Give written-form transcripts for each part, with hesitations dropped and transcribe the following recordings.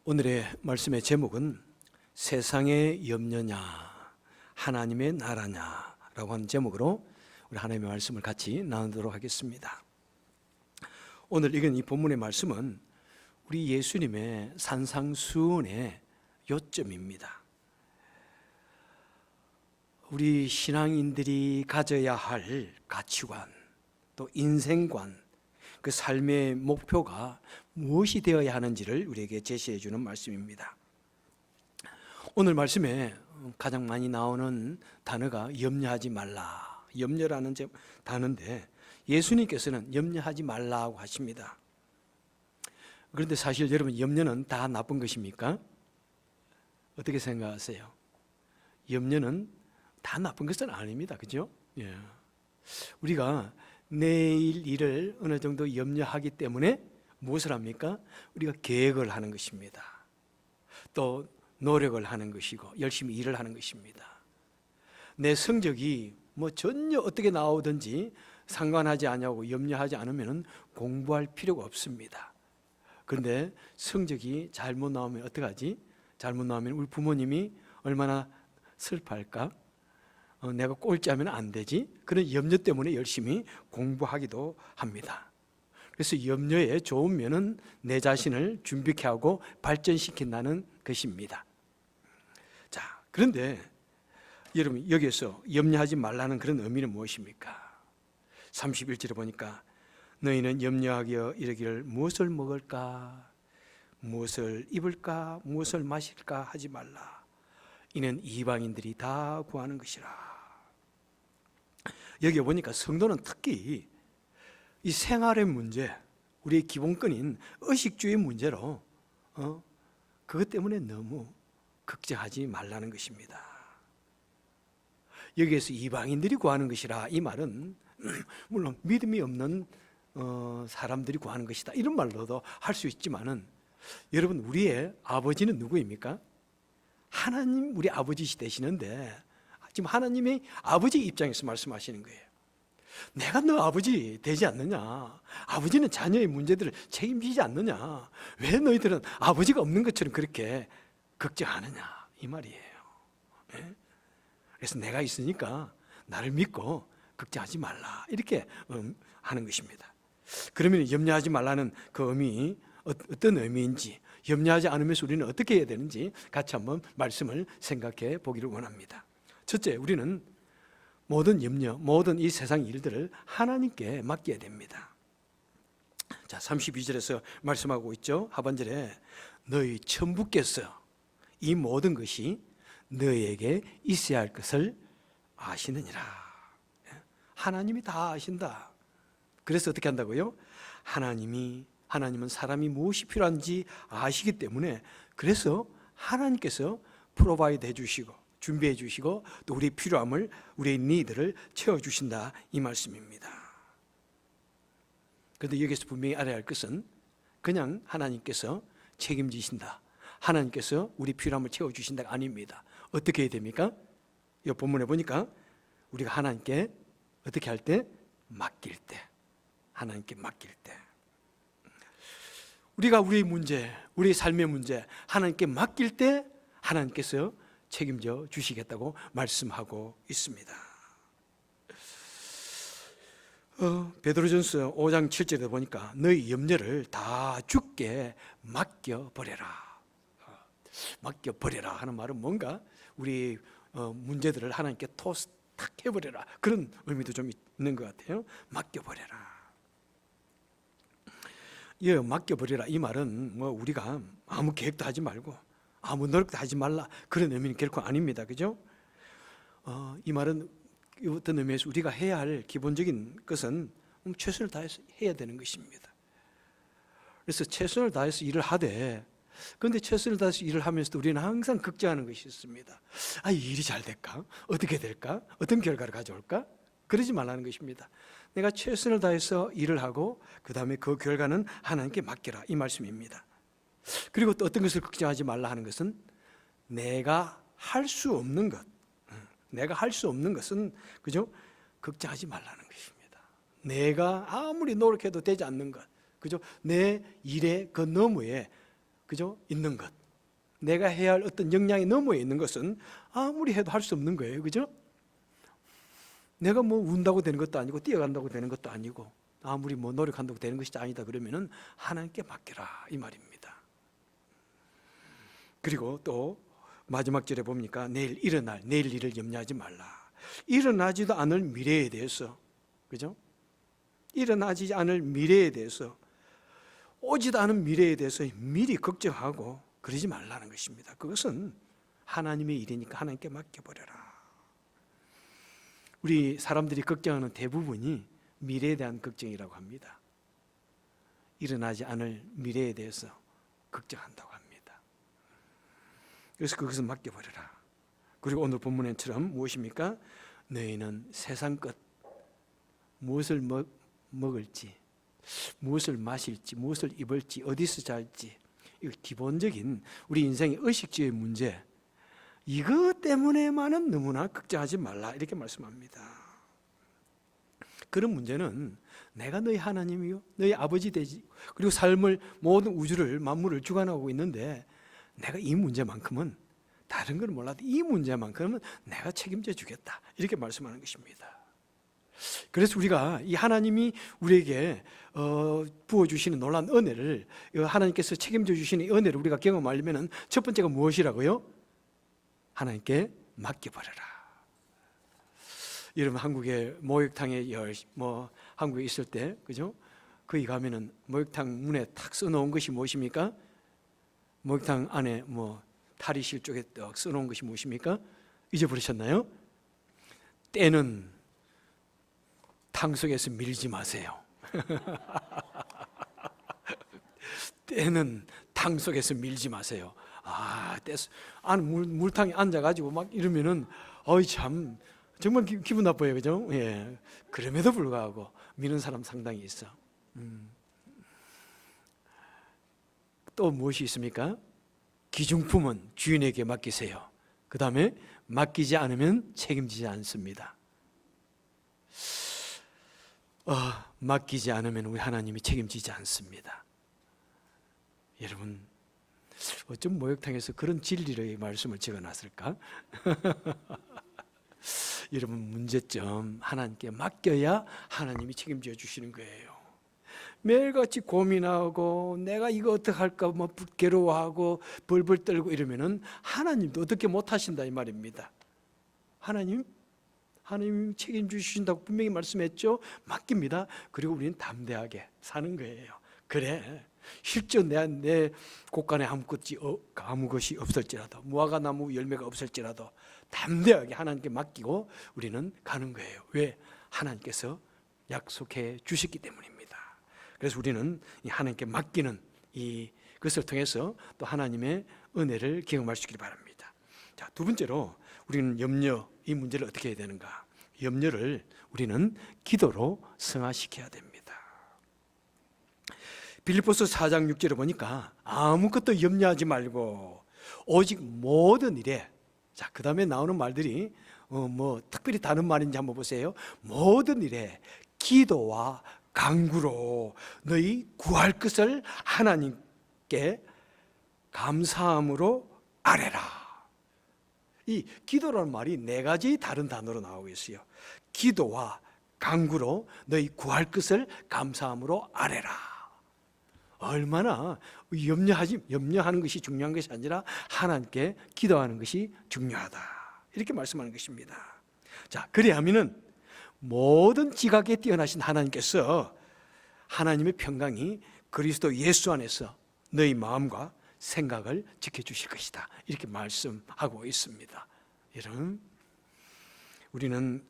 오늘의 말씀의 제목은 세상의 염려냐 하나님의 나라냐 라고 하는 제목으로 우리 하나님의 말씀을 같이 나누도록 하겠습니다. 오늘 읽은 이 본문의 말씀은 우리 예수님의 산상수훈의 요점입니다. 우리 신앙인들이 가져야 할 가치관, 또 인생관, 그 삶의 목표가 무엇이 되어야 하는지를 우리에게 제시해 주는 말씀입니다. 오늘 말씀에 가장 많이 나오는 단어가 염려하지 말라, 염려라는 단어인데 예수님께서는 염려하지 말라고 하십니다. 그런데 사실 여러분, 염려는 다 나쁜 것입니까? 어떻게 생각하세요? 염려는 다 나쁜 것은 아닙니다. 그죠? 예. 우리가 내일 일을 어느 정도 염려하기 때문에 무엇을 합니까? 우리가 계획을 하는 것입니다. 또 노력을 하는 것이고 열심히 일을 하는 것입니다. 내 성적이 전혀 어떻게 나오든지 상관하지 않냐고 염려하지 않으면 공부할 필요가 없습니다. 그런데 성적이 잘못 나오면 어떡하지? 잘못 나오면 우리 부모님이 얼마나 슬퍼할까? 내가 꼴찌하면 안 되지? 그런 염려 때문에 열심히 공부하기도 합니다. 그래서 염려의 좋은 면은 내 자신을 준비케 하고 발전시킨다는 것입니다. 자, 그런데 여러분, 여기에서 염려하지 말라는 그런 의미는 무엇입니까? 31절에 보니까 너희는 염려하여 이르기를 무엇을 먹을까? 무엇을 입을까? 무엇을 마실까? 하지 말라. 이는 이방인들이 다 구하는 것이라. 여기 보니까 성도는 특히 이 생활의 문제, 우리의 기본권인 의식주의 문제로 그것 때문에 너무 걱정하지 말라는 것입니다. 여기에서 이방인들이 구하는 것이라, 이 말은 물론 믿음이 없는 사람들이 구하는 것이다, 이런 말로도 할 수 있지만은, 여러분, 우리의 아버지는 누구입니까? 하나님, 우리 아버지 되시는데 지금 하나님의 아버지 입장에서 말씀하시는 거예요. 내가 너 아버지 되지 않느냐? 아버지는 자녀의 문제들을 책임지지 않느냐? 왜 너희들은 아버지가 없는 것처럼 그렇게 걱정하느냐? 이 말이에요. 네? 그래서 내가 있으니까 나를 믿고 걱정하지 말라, 이렇게 하는 것입니다. 그러면 염려하지 말라는 그 의미, 어떤 의미인지, 염려하지 않으면서 우리는 어떻게 해야 되는지 같이 한번 말씀을 생각해 보기를 원합니다. 첫째, 우리는 모든 염려, 모든 이 세상 일들을 하나님께 맡겨야 됩니다. 자, 32절에서 말씀하고 있죠. 하반절에 너희 천부께서 이 모든 것이 너희에게 있어야 할 것을 아시느니라. 하나님이 다 아신다. 그래서 어떻게 한다고요? 하나님은 사람이 무엇이 필요한지 아시기 때문에, 그래서 하나님께서 프로바이드 해주시고 준비해 주시고 또 우리의 필요함을, 우리의 니드를 채워주신다, 이 말씀입니다. 그런데 여기서 분명히 알아야 할 것은 그냥 하나님께서 책임지신다, 하나님께서 우리 필요함을 채워주신다가 아닙니다. 어떻게 해야 됩니까? 이 본문에 보니까 우리가 하나님께 어떻게 할 때? 맡길 때, 하나님께 맡길 때, 우리가 우리의 문제, 우리의 삶의 문제 하나님께 맡길 때 하나님께서 책임져 주시겠다고 말씀하고 있습니다. 베드로전서 5장 7절에 보니까 너희 염려를 다 주께 맡겨버려라. 맡겨버려라 하는 말은 뭔가 우리 문제들을 하나님께 탁 해버려라, 그런 의미도 좀 있는 것 같아요. 맡겨버려라. 맡겨버려라, 이 말은 우리가 아무 계획도 하지 말고 아무 노력도 하지 말라, 그런 의미는 결코 아닙니다. 그죠? 이 말은 어떤 의미에서 우리가 해야 할 기본적인 것은 최선을 다해서 해야 되는 것입니다. 그래서 최선을 다해서 일을 하되, 그런데 최선을 다해서 일을 하면서도 우리는 항상 걱정하는 것이 있습니다. 이 일이 잘 될까? 어떻게 될까? 어떤 결과를 가져올까? 그러지 말라는 것입니다. 내가 최선을 다해서 일을 하고 그 다음에 그 결과는 하나님께 맡겨라, 이 말씀입니다. 그리고 또 어떤 것을 걱정하지 말라 하는 것은 내가 할 수 없는 것, 내가 할 수 없는 것은, 그죠? 걱정하지 말라는 것입니다. 내가 아무리 노력해도 되지 않는 것, 그죠? 내 일의 그 너머에 그죠? 있는 것. 내가 해야 할 어떤 역량이 너머에 있는 것은 아무리 해도 할 수 없는 거예요. 그죠? 내가 뭐 운다고 되는 것도 아니고 뛰어간다고 되는 것도 아니고 아무리 뭐 노력한다고 되는 것이 아니다 그러면은 하나님께 맡겨라 이 말입니다. 그리고 또 마지막 절에 보니까 내일 일어날 내일 일을 염려하지 말라. 일어나지도 않을 미래에 대해서, 그죠? 일어나지 않을 미래에 대해서, 오지도 않은 미래에 대해서 미리 걱정하고 그러지 말라는 것입니다. 그것은 하나님의 일이니까 하나님께 맡겨버려라. 우리 사람들이 걱정하는 대부분이 미래에 대한 걱정이라고 합니다. 일어나지 않을 미래에 대해서 걱정한다고 합니다. 그래서 그것은 맡겨버려라. 그리고 오늘 본문에처럼 무엇입니까? 너희는 세상 것, 무엇을 먹을지, 무엇을 마실지, 무엇을 입을지, 어디서 잘지, 이 기본적인 우리 인생의 의식주의 문제, 이것 때문에만은 너무나 걱정하지 말라 이렇게 말씀합니다. 그런 문제는 내가 너희 하나님이요 너희 아버지 되지, 그리고 삶을 모든 우주를 만물을 주관하고 있는데 내가 이 문제만큼은 다른 걸 몰라도 이 문제만큼은 내가 책임져 주겠다 이렇게 말씀하는 것입니다. 그래서 우리가 이 하나님이 우리에게 부어주시는 놀라운 은혜를, 하나님께서 책임져 주시는 은혜를 우리가 경험하려면 첫 번째가 무엇이라고요? 하나님께 맡겨버려라. 여러분 한국의 목욕탕에 한국에 있을 때, 그죠? 거기 가면은 목욕탕 문에 탁 써놓은 것이 무엇입니까? 목욕탕 안에 탈의실 쪽에 딱 써놓은 것이 무엇입니까? 잊어버리셨나요? 때는 탕 속에서 밀지 마세요. 때는 탕 속에서 밀지 마세요. 물탕에 앉아가지고 막 이러면은, 참, 정말 기분 나빠요. 그죠? 예. 그럼에도 불구하고 미는 사람 상당히 있어. 또 무엇이 있습니까? 기중품은 주인에게 맡기세요. 그 다음에 맡기지 않으면 책임지지 않습니다. 맡기지 않으면 우리 하나님이 책임지지 않습니다. 여러분, 어쩜 목욕탕에서 그런 진리의 말씀을 적어놨을까? 여러분, 문제점 하나님께 맡겨야 하나님이 책임져 주시는 거예요. 매일같이 고민하고 내가 이거 어떻게 할까 괴로워하고 벌벌 떨고 이러면은 하나님도 어떻게 못하신다 이 말입니다. 하나님 책임져 주신다고 분명히 말씀했죠. 맡깁니다. 그리고 우리는 담대하게 사는 거예요. 그래, 실제 내 곳간에 아무 것이 없을지라도, 무화과나무 열매가 없을지라도 담대하게 하나님께 맡기고 우리는 가는 거예요. 왜? 하나님께서 약속해 주셨기 때문입니다. 그래서 우리는 하나님께 맡기는 그것을 통해서 또 하나님의 은혜를 경험할 수 있기를 바랍니다. 자, 두 번째로 우리는 염려, 이 문제를 어떻게 해야 되는가? 염려를 우리는 기도로 승화시켜야 됩니다. 빌립보서 4장 6절에 보니까 아무것도 염려하지 말고 오직 모든 일에, 자, 그 다음에 나오는 말들이 특별히 다른 말인지 한번 보세요. 모든 일에 기도와 간구로 너희 구할 것을 하나님께 감사함으로 아뢰라. 이 기도라는 말이 네 가지 다른 단어로 나오고 있어요. 기도와 간구로 너희 구할 것을 감사함으로 아뢰라. 얼마나 염려하는 것이 중요한 것이 아니라 하나님께 기도하는 것이 중요하다 이렇게 말씀하는 것입니다. 자, 그리하면은 모든 지각에 뛰어나신 하나님께서 하나님의 평강이 그리스도 예수 안에서 너희 마음과 생각을 지켜주실 것이다 이렇게 말씀하고 있습니다. 여러분, 우리는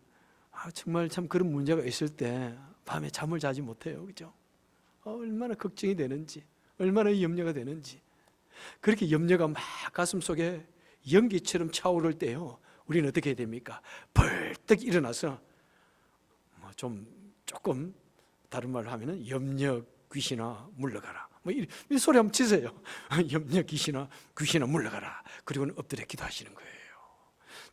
정말 참 그런 문제가 있을 때 밤에 잠을 자지 못해요. 그죠? 얼마나 걱정이 되는지, 얼마나 염려가 되는지. 그렇게 염려가 막 가슴속에 연기처럼 차오를 때요, 우리는 어떻게 해야 됩니까? 벌떡 일어나서 조금 다른 말로 하면은 염려 귀신아 물러가라, 이 소리 한번 치세요. 염려 귀신아 물러가라. 그리고는 엎드려 기도하시는 거예요.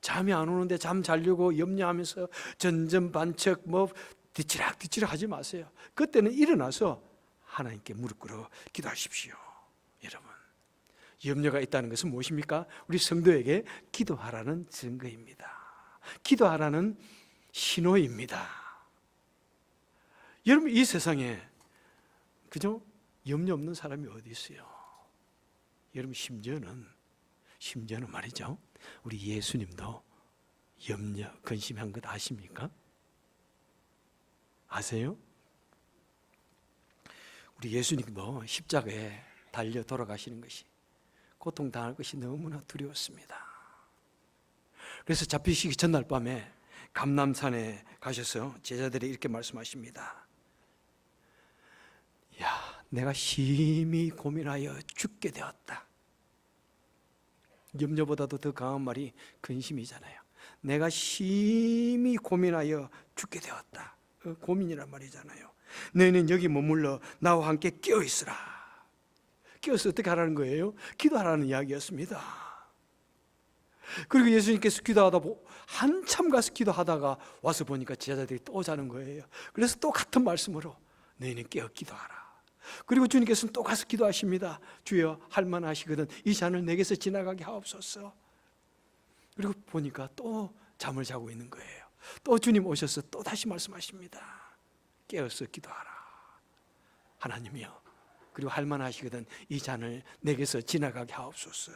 잠이 안 오는데 잠 자려고 염려하면서 전전반측 뒤치락 하지 마세요. 그때는 일어나서 하나님께 무릎 꿇어 기도하십시오. 여러분, 염려가 있다는 것은 무엇입니까? 우리 성도에게 기도하라는 증거입니다. 기도하라는 신호입니다. 여러분, 이 세상에 그죠? 염려 없는 사람이 어디 있어요? 여러분, 심지어는 말이죠, 우리 예수님도 염려, 근심한 것 아십니까? 아세요? 우리 예수님도 십자가에 달려 돌아가시는 것이, 고통당할 것이 너무나 두려웠습니다. 그래서 잡히시기 전날 밤에 감람산에 가셔서 제자들이 이렇게 말씀하십니다. 야, 내가 심히 고민하여 죽게 되었다. 염려보다도 더 강한 말이 근심이잖아요. 내가 심히 고민하여 죽게 되었다. 고민이란 말이잖아요. 너희는 여기 머물러 나와 함께 깨어있으라. 깨어서 어떻게 하라는 거예요? 기도하라는 이야기였습니다. 그리고 예수님께서 기도하다 한참 가서 기도하다가 와서 보니까 제자들이 또 자는 거예요. 그래서 또 같은 말씀으로 너희는 깨어 기도하라. 그리고 주님께서는 또 가서 기도하십니다. 주여, 할만하시거든 이 잔을 내게서 지나가게 하옵소서. 그리고 보니까 또 잠을 자고 있는 거예요. 또 주님 오셔서 또 다시 말씀하십니다. 깨어서 기도하라. 하나님이여, 그리고 할만하시거든 이 잔을 내게서 지나가게 하옵소서.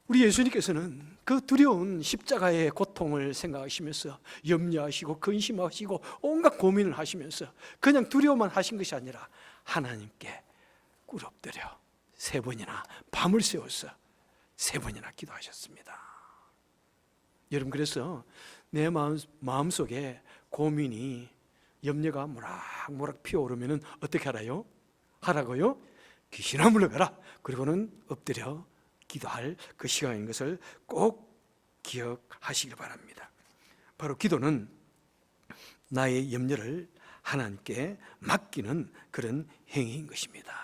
우리 예수님께서는 그 두려운 십자가의 고통을 생각하시면서 염려하시고 근심하시고 온갖 고민을 하시면서 그냥 두려워만 하신 것이 아니라 하나님께 꿇 엎드려 3번이나 밤을 새워서 3번이나 기도하셨습니다. 여러분, 그래서 내 마음속에 고민이, 염려가 모락모락 피어오르면 어떻게 하라고요? 귀신아 물러가라. 그리고는 엎드려 기도할 그 시간인 것을 꼭 기억하시길 바랍니다. 바로 기도는 나의 염려를 하나님께 맡기는 그런 행위인 것입니다.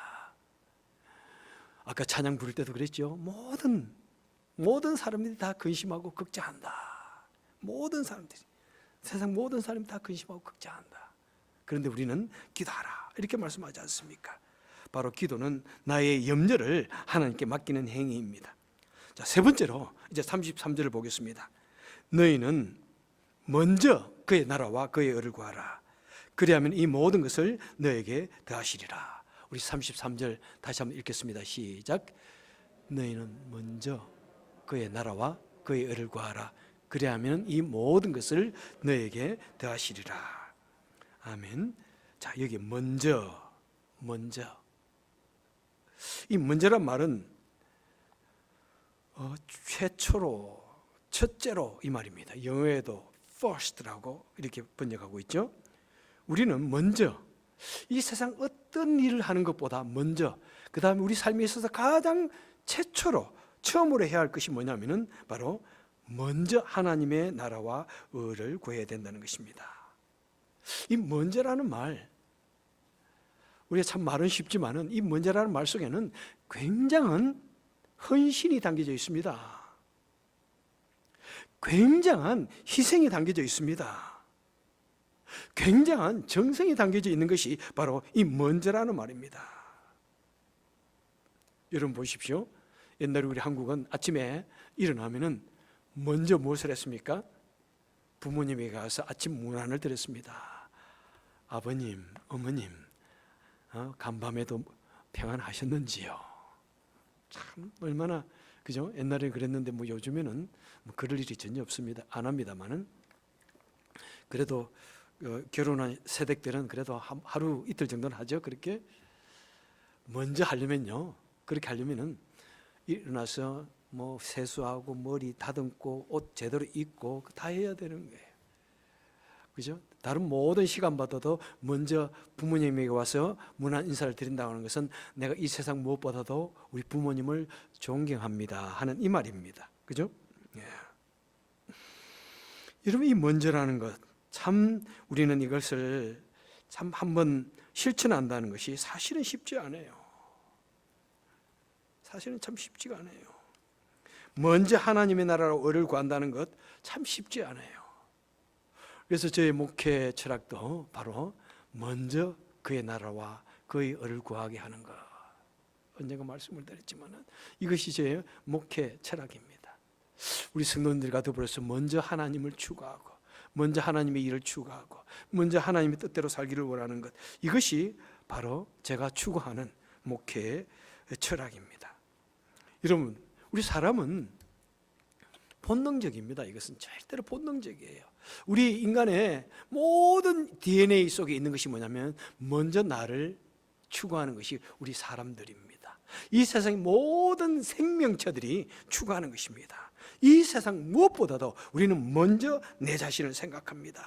아까 찬양 부를 때도 그랬죠. 모든 사람들이 다 근심하고 걱정한다. 모든 사람들이, 세상 모든 사람이 다 근심하고 걱정한다. 그런데 우리는 기도하라 이렇게 말씀하지 않습니까? 바로 기도는 나의 염려를 하나님께 맡기는 행위입니다. 자, 3번째로 이제 33절을 보겠습니다. 너희는 먼저 그의 나라와 그의 의를 구하라. 그리하면 이 모든 것을 너에게 더하시리라. 우리 33절 다시 한번 읽겠습니다. 시작. 너희는 먼저 그의 나라와 그의 의를 구하라. 그리하면 이 모든 것을 너에게 더하시리라. 아멘. 자, 여기 먼저. 이 먼저란 말은 최초로, 첫째로 이 말입니다. 영어에도 first라고 이렇게 번역하고 있죠. 우리는 먼저, 이 세상 어떤 일을 하는 것보다 먼저, 그 다음에 우리 삶에 있어서 가장 최초로, 처음으로 해야 할 것이 뭐냐면은 바로 먼저 하나님의 나라와 의를 구해야 된다는 것입니다. 이 먼저라는 말, 우리가 참 말은 쉽지만은 이 먼저라는 말 속에는 굉장한 헌신이 담겨져 있습니다. 굉장한 희생이 담겨져 있습니다. 굉장한 정성이 담겨져 있는 것이 바로 이 먼저라는 말입니다. 여러분 보십시오. 옛날에 우리 한국은 아침에 일어나면은 먼저 무엇을 했습니까? 부모님에게 가서 아침 문안을 드렸습니다. 아버님, 어머님, 간밤에도 평안하셨는지요? 참 얼마나, 그죠? 옛날에 그랬는데 뭐 요즘에는 뭐 그럴 일이 전혀 없습니다. 안 합니다만은 그래도 결혼한 세댁들은 그래도 하루 이틀 정도는 하죠. 그렇게 먼저 하려면요, 그렇게 하려면은 일어나서 뭐 세수하고 머리 다듬고 옷 제대로 입고 다 해야 되는 거예요. 그죠? 다른 모든 시간보다도 먼저 부모님에게 와서 문안 인사를 드린다고 하는 것은 내가 이 세상 무엇보다도 우리 부모님을 존경합니다 하는 이 말입니다. 그죠? 예. 여러분, 이 먼저라는 것, 참 우리는 이것을 참 한번 실천한다는 것이 사실은 쉽지 않아요. 사실은 참 쉽지가 않아요. 먼저 하나님의 나라로 의를 구한다는 것 참 쉽지 않아요. 그래서 저의 목회 철학도 바로 먼저 그의 나라와 그의 의를 구하게 하는 것. 언젠가 말씀을 드렸지만 이것이 제 목회 철학입니다. 우리 성도님들과 더불어서 먼저 하나님을 추구하고, 먼저 하나님의 일을 추구하고, 먼저 하나님의 뜻대로 살기를 원하는 것, 이것이 바로 제가 추구하는 목회의 철학입니다. 여러분, 우리 사람은 본능적입니다. 이것은 절대로 본능적이에요. 우리 인간의 모든 DNA 속에 있는 것이 뭐냐면 먼저 나를 추구하는 것이 우리 사람들입니다. 이 세상의 모든 생명체들이 추구하는 것입니다. 이 세상 무엇보다도 우리는 먼저 내 자신을 생각합니다.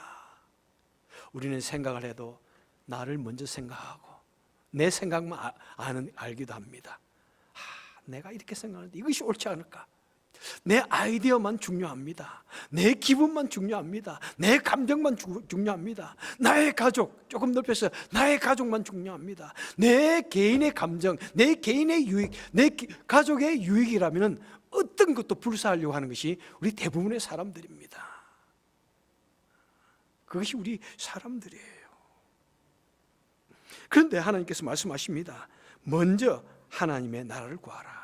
우리는 생각을 해도 나를 먼저 생각하고 내 생각만 알기도 합니다. 내가 이렇게 생각하는데 이것이 옳지 않을까? 내 아이디어만 중요합니다. 내 기분만 중요합니다. 내 감정만 중요합니다. 나의 가족, 조금 넓혀서 나의 가족만 중요합니다. 내 개인의 감정, 내 개인의 유익, 내 가족의 유익이라면 어떤 것도 불사하려고 하는 것이 우리 대부분의 사람들입니다. 그것이 우리 사람들이에요. 그런데 하나님께서 말씀하십니다. 먼저 하나님의 나라를 구하라.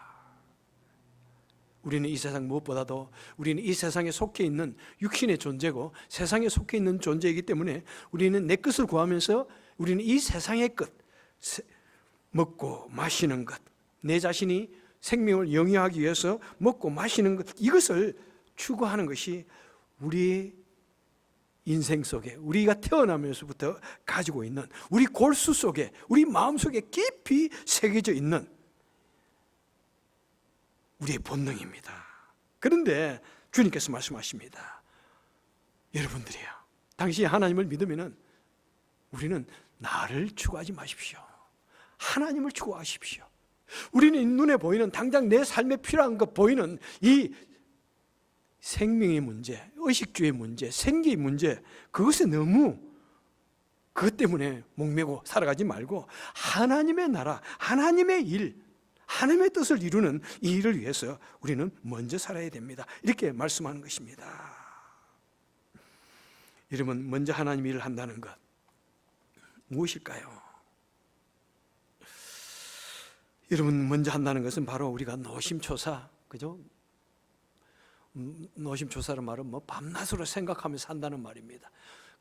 우리는 이 세상 무엇보다도 우리는 이 세상에 속해 있는 육신의 존재고 세상에 속해 있는 존재이기 때문에 우리는 내 것을 구하면서 우리는 이 세상의 것, 먹고 마시는 것, 내 자신이 생명을 영위하기 위해서 먹고 마시는 것, 이것을 추구하는 것이 우리 인생 속에 우리가 태어나면서부터 가지고 있는 우리 골수 속에 우리 마음 속에 깊이 새겨져 있는 우리의 본능입니다. 그런데 주님께서 말씀하십니다. 여러분들이요, 당신이 하나님을 믿으면 우리는 나를 추구하지 마십시오. 하나님을 추구하십시오. 우리는 눈에 보이는 당장 내 삶에 필요한 것 보이는 이 생명의 문제, 의식주의 문제, 생계의 문제, 그것에 너무 그것 때문에 목매고 살아가지 말고 하나님의 나라, 하나님의 일, 하나님의 뜻을 이루는 이 일을 위해서 우리는 먼저 살아야 됩니다. 이렇게 말씀하는 것입니다. 여러분, 먼저 하나님의 일을 한다는 것 무엇일까요? 여러분, 먼저 한다는 것은 바로 우리가 노심초사, 그죠? 노심초사란 말은 밤낮으로 생각하면서 한다는 말입니다.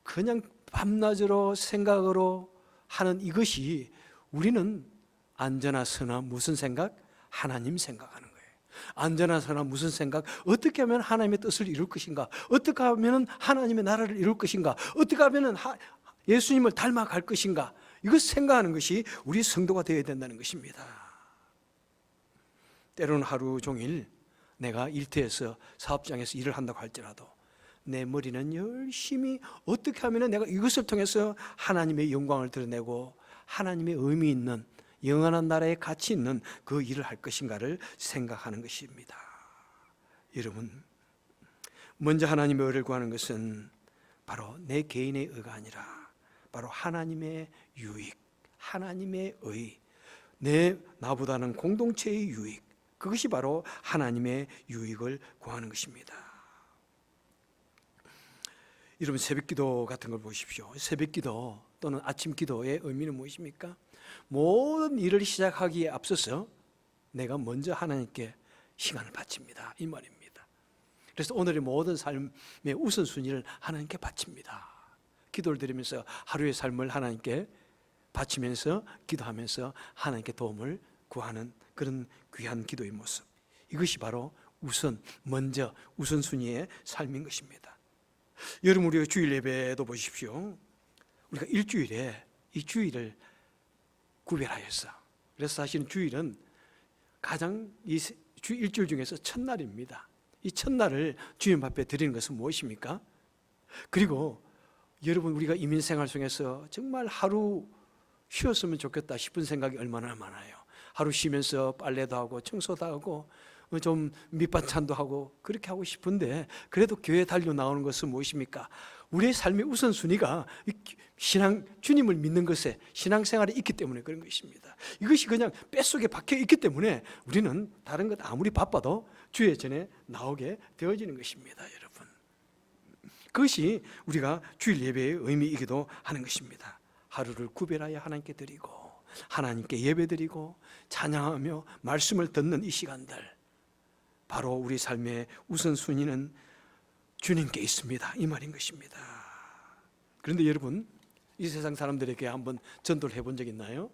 그냥 밤낮으로 생각으로 하는 이것이 우리는 안전하서나 무슨 생각? 하나님 생각하는 거예요. 안전하서나 무슨 생각? 어떻게 하면 하나님의 뜻을 이룰 것인가? 어떻게 하면 하나님의 나라를 이룰 것인가? 어떻게 하면 예수님을 닮아갈 것인가? 이것 생각하는 것이 우리 성도가 되어야 된다는 것입니다. 때로는 하루 종일 내가 일터에서 사업장에서 일을 한다고 할지라도 내 머리는 열심히 어떻게 하면 내가 이것을 통해서 하나님의 영광을 드러내고 하나님의 의미 있는 영원한 나라에 가치 있는 그 일을 할 것인가를 생각하는 것입니다. 여러분, 먼저 하나님의 의를 구하는 것은 바로 내 개인의 의가 아니라 바로 하나님의 유익, 하나님의 의, 나보다는 공동체의 유익, 그것이 바로 하나님의 유익을 구하는 것입니다. 여러분, 새벽기도 같은 걸 보십시오. 새벽기도 또는 아침기도의 의미는 무엇입니까? 모든 일을 시작하기에 앞서서 내가 먼저 하나님께 시간을 바칩니다, 이 말입니다. 그래서 오늘의 모든 삶의 우선순위를 하나님께 바칩니다. 기도를 드리면서 하루의 삶을 하나님께 바치면서 기도하면서 하나님께 도움을 구하는 그런 귀한 기도의 모습, 이것이 바로 먼저 우선순위의 삶인 것입니다. 여러분, 우리가 주일 예배도 보십시오. 우리가 일주일에 이 주일을 구별하였어. 그래서 사실은 주일은 가장 일주일 중에서 첫날입니다. 이 첫날을 주님 앞에 드리는 것은 무엇입니까? 그리고 여러분, 우리가 이민생활 속에서 정말 하루 쉬었으면 좋겠다 싶은 생각이 얼마나 많아요. 하루 쉬면서 빨래도 하고 청소도 하고 좀 밑반찬도 하고 그렇게 하고 싶은데 그래도 교회 달려 나오는 것은 무엇입니까? 우리의 삶의 우선순위가 주님을 믿는 것에 신앙생활에 있기 때문에 그런 것입니다. 이것이 그냥 뼛속에 박혀 있기 때문에 우리는 다른 것 아무리 바빠도 주의 전에 나오게 되어지는 것입니다. 여러분, 그것이 우리가 주일 예배의 의미이기도 하는 것입니다. 하루를 구별하여 하나님께 드리고 하나님께 예배드리고 찬양하며 말씀을 듣는 이 시간들, 바로 우리 삶의 우선순위는 주님께 있습니다, 이 말인 것입니다. 그런데 여러분, 이 세상 사람들에게 한번 전도를 해본 적 있나요?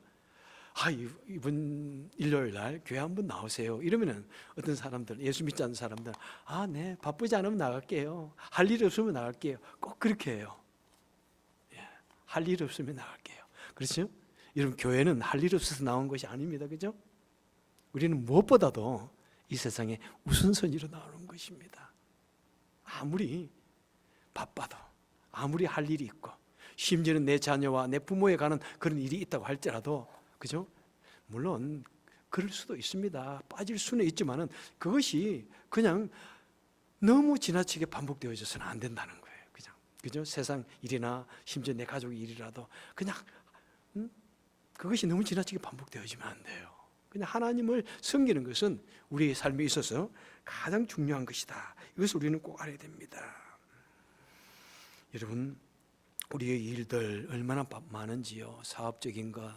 이번 일요일 날 교회 한번 나오세요 이러면은 어떤 사람들, 예수 믿지 않는 사람들, 네, 바쁘지 않으면 나갈게요, 할 일 없으면 나갈게요, 꼭 그렇게 해요. 할 일 없으면 나갈게요. 그렇죠? 여러분, 교회는 할 일 없어서 나온 것이 아닙니다. 그죠? 우리는 무엇보다도 이 세상에 우선순위로 나오는 것입니다. 아무리 바빠도, 아무리 할 일이 있고, 심지어는 내 자녀와 내 부모에 관한 그런 일이 있다고 할지라도, 그죠? 물론 그럴 수도 있습니다. 빠질 수는 있지만은 그것이 그냥 너무 지나치게 반복되어져서는 안 된다는 거예요. 그죠? 세상 일이나 심지어 내 가족 일이라도 그냥 그것이 너무 지나치게 반복되어지면 안 돼요. 그냥 하나님을 섬기는 것은 우리의 삶에 있어서 가장 중요한 것이다. 이것을 우리는 꼭 알아야 됩니다. 여러분, 우리의 일들 얼마나 많은지요. 사업적인 것,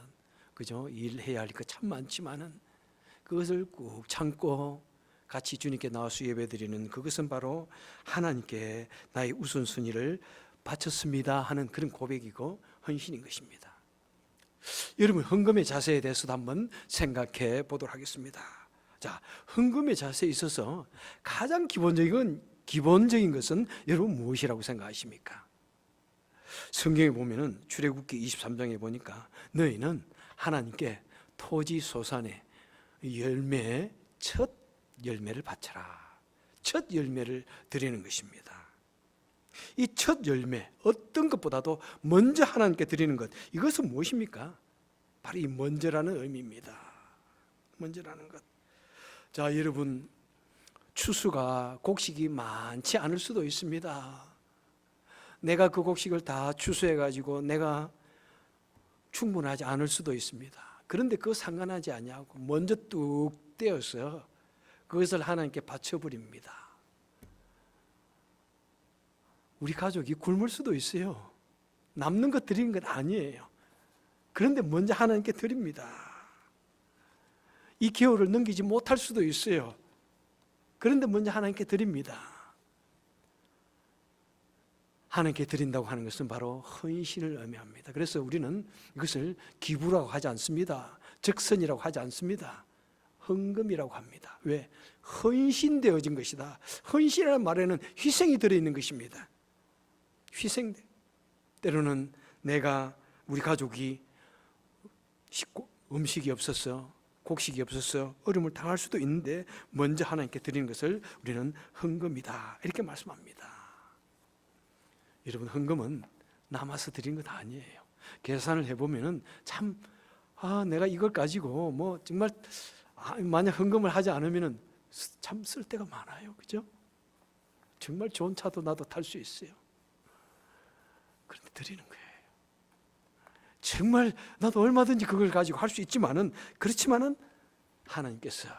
그죠? 일해야 할 것 참 많지만은 그것을 꾹 참고 같이 주님께 나와서 예배드리는 그것은 바로 하나님께 나의 우선순위를 바쳤습니다 하는 그런 고백이고 헌신인 것입니다. 여러분, 헌금의 자세에 대해서도 한번 생각해 보도록 하겠습니다. 자, 헌금의 자세에 있어서 가장 기본적인 것은 여러분 무엇이라고 생각하십니까? 성경에 보면은 출애굽기 23장에 보니까 너희는 하나님께 토지 소산의 열매, 첫 열매를 바쳐라. 첫 열매를 드리는 것입니다. 이 첫 열매, 어떤 것보다도 먼저 하나님께 드리는 것, 이것은 무엇입니까? 바로 이 먼저라는 의미입니다. 먼저라는 것. 자, 여러분, 추수가 곡식이 많지 않을 수도 있습니다. 내가 그 곡식을 다 추수해가지고 내가 충분하지 않을 수도 있습니다. 그런데 그거 상관하지 아니하고 먼저 뚝 떼어서 그것을 하나님께 바쳐버립니다. 우리 가족이 굶을 수도 있어요. 남는 것 드리는 건 아니에요. 그런데 먼저 하나님께 드립니다. 이 기호를 넘기지 못할 수도 있어요. 그런데 먼저 하나님께 드립니다. 하나님께 드린다고 하는 것은 바로 헌신을 의미합니다. 그래서 우리는 이것을 기부라고 하지 않습니다. 적선이라고 하지 않습니다. 헌금이라고 합니다. 왜? 헌신되어진 것이다. 헌신이라는 말에는 희생이 들어있는 것입니다. 희생. 때로는 우리 가족이 음식이 없어서, 곡식이 없어서 어려움을 당할 수도 있는데 먼저 하나님께 드리는 것을 우리는 헌금이다, 이렇게 말씀합니다. 여러분, 헌금은 남아서 드리는 것 아니에요. 계산을 해보면은 참, 내가 이걸 가지고 정말 만약 헌금을 하지 않으면은 참 쓸 데가 많아요. 그죠? 정말 좋은 차도 나도 탈 수 있어요. 그런데 드리는 거예요. 정말 나도 얼마든지 그걸 가지고 할 수 있지만은, 그렇지만은 하나님께서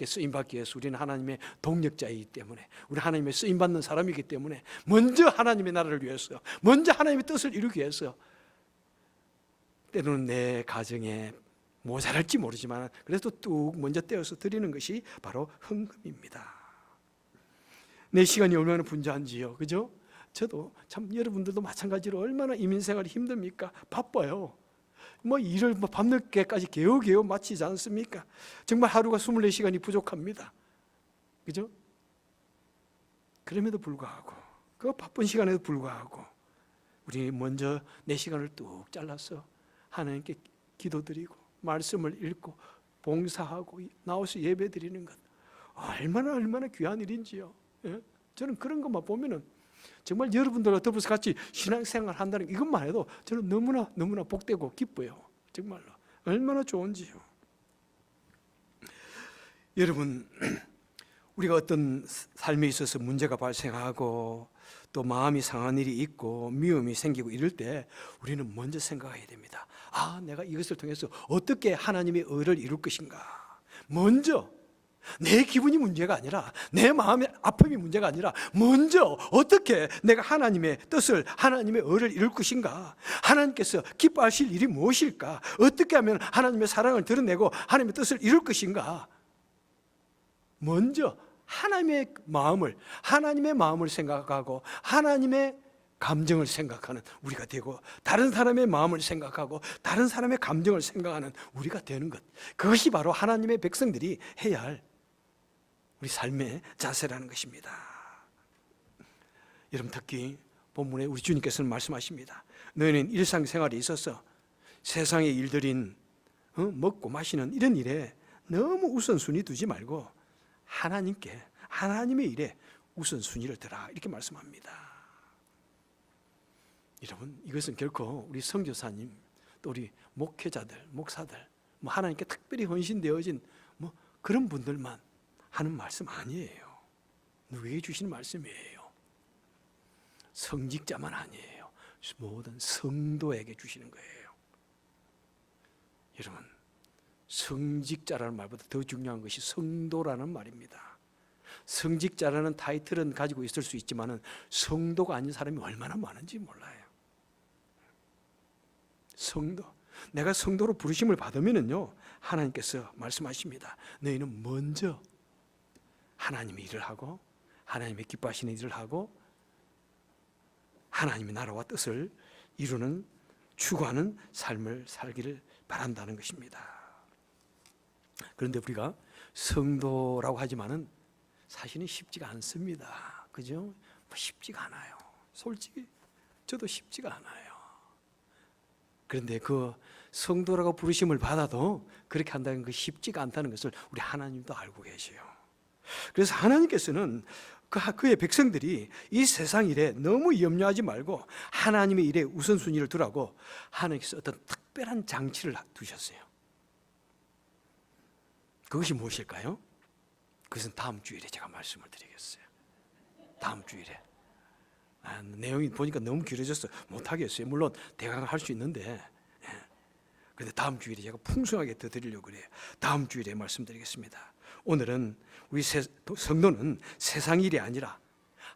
쓰임받기 위해서 우리는 하나님의 동력자이기 때문에, 우리 하나님의 쓰임받는 사람이기 때문에 먼저 하나님의 나라를 위해서, 먼저 하나님의 뜻을 이루기 위해서, 때로는 내 가정에 모자랄지 모르지만 그래도 뚝 먼저 떼어서 드리는 것이 바로 헌금입니다. 내 시간이 얼마나 분주한지요. 그죠? 저도 참, 여러분들도 마찬가지로 얼마나 이민생활이 힘듭니까? 바빠요. 일을 밤늦게까지 개우개우 마치지 않습니까? 정말 하루가 24시간이 부족합니다. 그죠? 그럼에도 불구하고, 그 바쁜 시간에도 불구하고 우리 먼저 내 시간을 뚝 잘라서 하나님께 기도드리고 말씀을 읽고 봉사하고 나와서 예배드리는 것, 얼마나 귀한 일인지요. 예? 저는 그런 것만 보면은 정말 여러분들과 더불어서 같이 신앙생활 한다는 이것만 해도 저는 너무나 복되고 기뻐요. 정말로 얼마나 좋은지요. 여러분, 우리가 어떤 삶에 있어서 문제가 발생하고 또 마음이 상한 일이 있고 미움이 생기고 이럴 때 우리는 먼저 생각해야 됩니다. 내가 이것을 통해서 어떻게 하나님의 의를 이룰 것인가. 먼저 내 기분이 문제가 아니라, 내 마음의 아픔이 문제가 아니라, 먼저 어떻게 내가 하나님의 뜻을, 하나님의 의를 이룰 것인가, 하나님께서 기뻐하실 일이 무엇일까, 어떻게 하면 하나님의 사랑을 드러내고 하나님의 뜻을 이룰 것인가. 먼저 하나님의 마음을 생각하고 하나님의 감정을 생각하는 우리가 되고, 다른 사람의 마음을 생각하고 다른 사람의 감정을 생각하는 우리가 되는 것, 그것이 바로 하나님의 백성들이 해야 할 우리 삶의 자세라는 것입니다. 여러분, 특히 본문에 우리 주님께서는 말씀하십니다. 너희는 일상생활에 있어서 세상의 일들인 먹고 마시는 이런 일에 너무 우선순위 두지 말고 하나님의 일에 우선순위를 두라, 이렇게 말씀합니다. 여러분, 이것은 결코 우리 선교사님, 또 우리 목회자들, 목사들, 하나님께 특별히 헌신되어진 그런 분들만 하는 말씀 아니에요. 누구에게 주시는 말씀이에요? 성직자만 아니에요. 모든 성도에게 주시는 거예요. 여러분, 성직자라는 말보다 더 중요한 것이 성도라는 말입니다. 성직자라는 타이틀은 가지고 있을 수 있지만 성도가 아닌 사람이 얼마나 많은지 몰라요. 성도, 내가 성도로 부르심을 받으면요, 하나님께서 말씀하십니다. 너희는 먼저 하나님의 일을 하고 하나님의 기뻐하시는 일을 하고 하나님의 나라와 뜻을 이루는, 추구하는 삶을 살기를 바란다는 것입니다. 그런데 우리가 성도라고 하지만은 사실은 쉽지가 않습니다. 그죠? 쉽지가 않아요. 솔직히 저도 쉽지가 않아요. 그런데 그 성도라고 부르심을 받아도 그렇게 한다는 것이 쉽지가 않다는 것을 우리 하나님도 알고 계세요. 그래서 하나님께서는 그의 백성들이 이 세상 일에 너무 염려하지 말고 하나님의 일에 우선순위를 두라고 하나님께서 어떤 특별한 장치를 두셨어요. 그것이 무엇일까요? 그것은 다음 주일에 제가 말씀을 드리겠어요. 다음 주일에. 내용이 보니까 너무 길어져서 못하겠어요. 물론 대강 할 수 있는데, 그런데 다음 주일에 제가 풍성하게 더 드리려고 그래요. 다음 주일에 말씀드리겠습니다. 오늘은 우리 성도는 세상 일이 아니라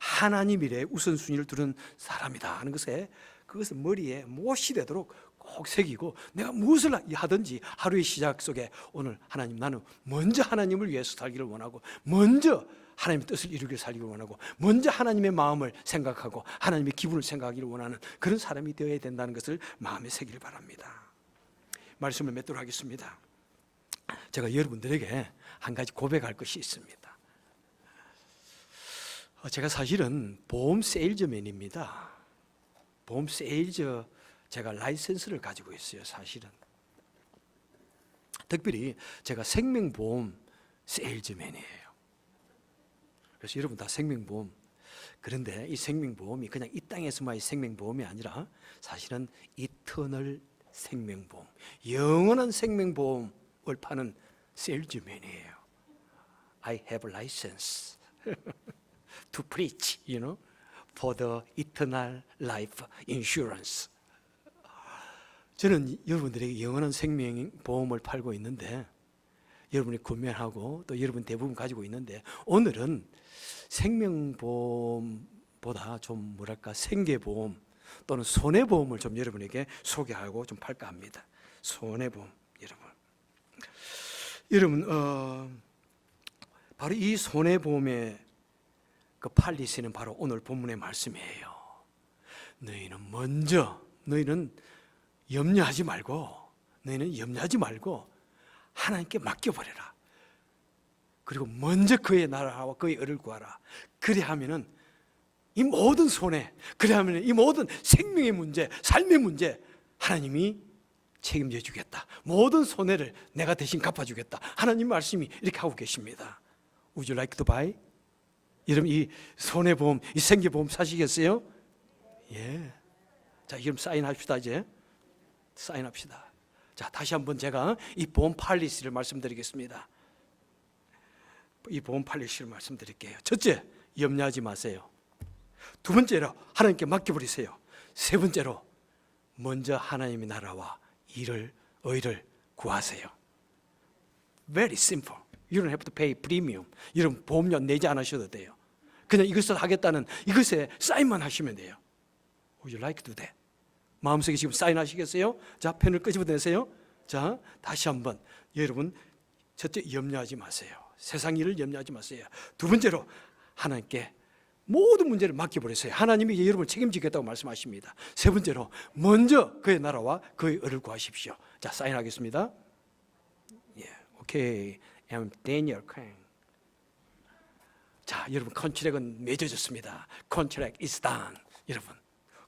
하나님 일에 우선순위를 두는 사람이다 하는 것에, 그것을 머리에 못이 되도록 꼭 새기고, 내가 무엇을 하든지 하루의 시작 속에 오늘 하나님, 나는 먼저 하나님을 위해서 살기를 원하고, 먼저 하나님의 뜻을 이루길 살기를 원하고, 먼저 하나님의 마음을 생각하고 하나님의 기분을 생각하기를 원하는 그런 사람이 되어야 된다는 것을 마음에 새기를 바랍니다. 말씀을 맺도록 하겠습니다. 제가 여러분들에게 한 가지 고백할 것이 있습니다. 제가 사실은 보험 세일즈맨입니다. 보험 세일즈, 제가 라이센스를 가지고 있어요. 사실은 특별히 제가 생명보험 세일즈맨이에요. 그래서 여러분 다 생명보험, 그런데 이 생명보험이 그냥 이 땅에서만의 생명보험이 아니라 사실은 이터널 생명보험, 영원한 생명보험을 파는 세일즈맨이에요. I have a license to preach, for the eternal life insurance. 저는 여러분들에게 영원한 생명보험을 팔고 있는데, 여러분이 구매하고 또 여러분 대부분 가지고 있는데, 오늘은 생명보험보다 좀 생계보험 또는 손해보험을 좀 여러분에게 소개하고 좀 팔까 합니다. 손해보험. 여러분, 바로 이 손해보험의 그 팔리시는 바로 오늘 본문의 말씀이에요. 너희는 염려하지 말고 하나님께 맡겨버려라. 그리고 먼저 그의 나라와 그의 의를 구하라. 그래야면은 이 모든 손해, 그래야면 이 모든 생명의 문제, 삶의 문제 하나님이 책임져 주겠다. 모든 손해를 내가 대신 갚아주겠다. 하나님 말씀이 이렇게 하고 계십니다. Would you like to buy? 여러분, 이 손해보험, 이 생계보험 사시겠어요? 예. 자, 그럼 사인합시다. 이제 사인합시다. 자, 다시 한번 제가 이 보험 팔리시를 말씀드리겠습니다. 이 보험 팔리시를 말씀드릴게요. 첫째, 염려하지 마세요. 두 번째로, 하나님께 맡겨버리세요. 세 번째로, 먼저 하나님의 나라와 의를 구하세요. Very simple. You don't have to pay premium. 여러분 보험료 내지 않으셔도 돼요. 그냥 이것을 하겠다는 이것에 사인만 하시면 돼요. Would you like to do that? 마음속에 지금 사인하시겠어요? 자, 펜을 끄집어내세요. 자, 다시 한번 여러분 첫째 염려하지 마세요. 세상 일을 염려하지 마세요. 두 번째로 하나님께 모든 문제를 맡겨버리세요. 하나님이 여러분을 책임지겠다고 말씀하십니다. 세 번째로 먼저 그의 나라와 그의 의를 구하십시오. 자, 사인하겠습니다. 오케이. I'm Daniel Kang. 자, 여러분 컨트랙은 맺어졌습니다. Contract is done. 여러분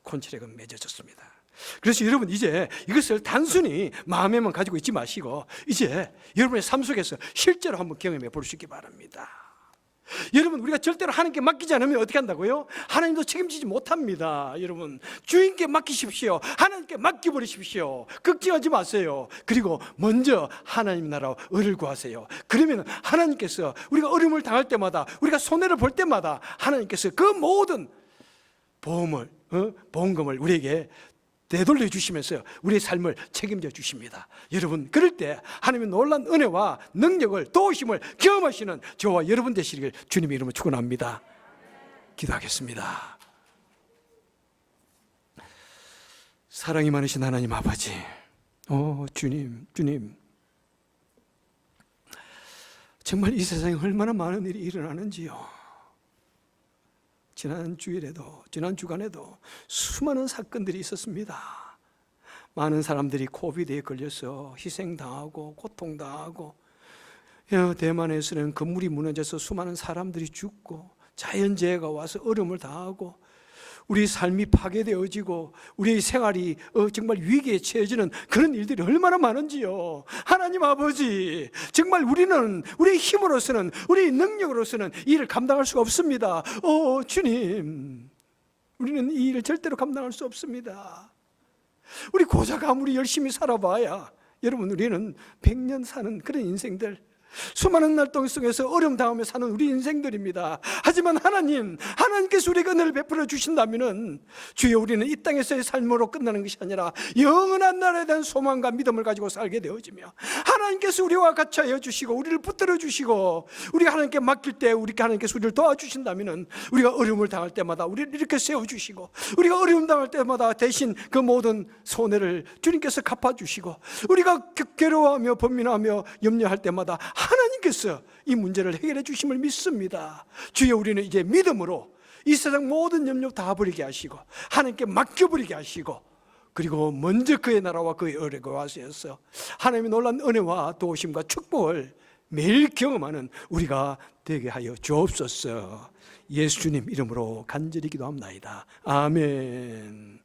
컨트랙은 맺어졌습니다. 그래서 여러분 이제 이것을 단순히 마음에만 가지고 있지 마시고 이제 여러분의 삶 속에서 실제로 한번 경험해 보시기 바랍니다. 여러분 우리가 절대로 하나님께 맡기지 않으면 어떻게 한다고요? 하나님도 책임지지 못합니다. 여러분 주인께 맡기십시오. 하나님께 맡겨버리십시오. 걱정하지 마세요. 그리고 먼저 하나님 나라와 의를 구하세요. 그러면 하나님께서 우리가 어려움을 당할 때마다 우리가 손해를 볼 때마다 하나님께서 그 모든 보험금을 우리에게 되돌려 주시면서 우리의 삶을 책임져 주십니다. 여러분 그럴 때 하나님의 놀라운 은혜와 능력을 도우심을 경험하시는 저와 여러분 되시길 주님의 이름으로 축원합니다. 기도하겠습니다. 사랑이 많으신 하나님 아버지, 주님 정말 이 세상에 얼마나 많은 일이 일어나는지요. 지난 주간에도 수많은 사건들이 있었습니다. 많은 사람들이 코비드에 걸려서 희생당하고 고통당하고, 대만에서는 건물이 무너져서 수많은 사람들이 죽고, 자연재해가 와서 어려움을 당하고, 우리 삶이 파괴되어지고 우리의 생활이 정말 위기에 처해지는 그런 일들이 얼마나 많은지요. 하나님 아버지, 정말 우리는 우리의 힘으로서는, 우리의 능력으로서는 이 일을 감당할 수가 없습니다. 주님, 우리는 이 일을 절대로 감당할 수 없습니다. 우리 고작 아무리 열심히 살아봐야, 여러분 우리는 100년 사는 그런 인생들, 수많은 날동 속에서 어려움 당하며 사는 우리 인생들입니다. 하지만 하나님께서 우리에게 은혜를 베풀어 주신다면 주여 우리는 이 땅에서의 삶으로 끝나는 것이 아니라 영원한 나라에 대한 소망과 믿음을 가지고 살게 되어지며, 하나님께서 우리와 같이 하여 주시고 우리를 붙들어 주시고 우리가 하나님께 맡길 때 하나님께서 우리를 도와주신다면 우리가 어려움을 당할 때마다 우리를 이렇게 세워주시고, 우리가 어려움 당할 때마다 대신 그 모든 손해를 주님께서 갚아주시고, 우리가 괴로워하며 번민하며 염려할 때마다 하나님께서 이 문제를 해결해 주심을 믿습니다. 주여 우리는 이제 믿음으로 이 세상 모든 염려 다 버리게 하시고 하나님께 맡겨버리게 하시고, 그리고 먼저 그의 나라와 그의 의를 구하셔서 하나님의 놀라운 은혜와 도우심과 축복을 매일 경험하는 우리가 되게 하여 주옵소서. 예수 주님 이름으로 간절히 기도합나이다. 아멘.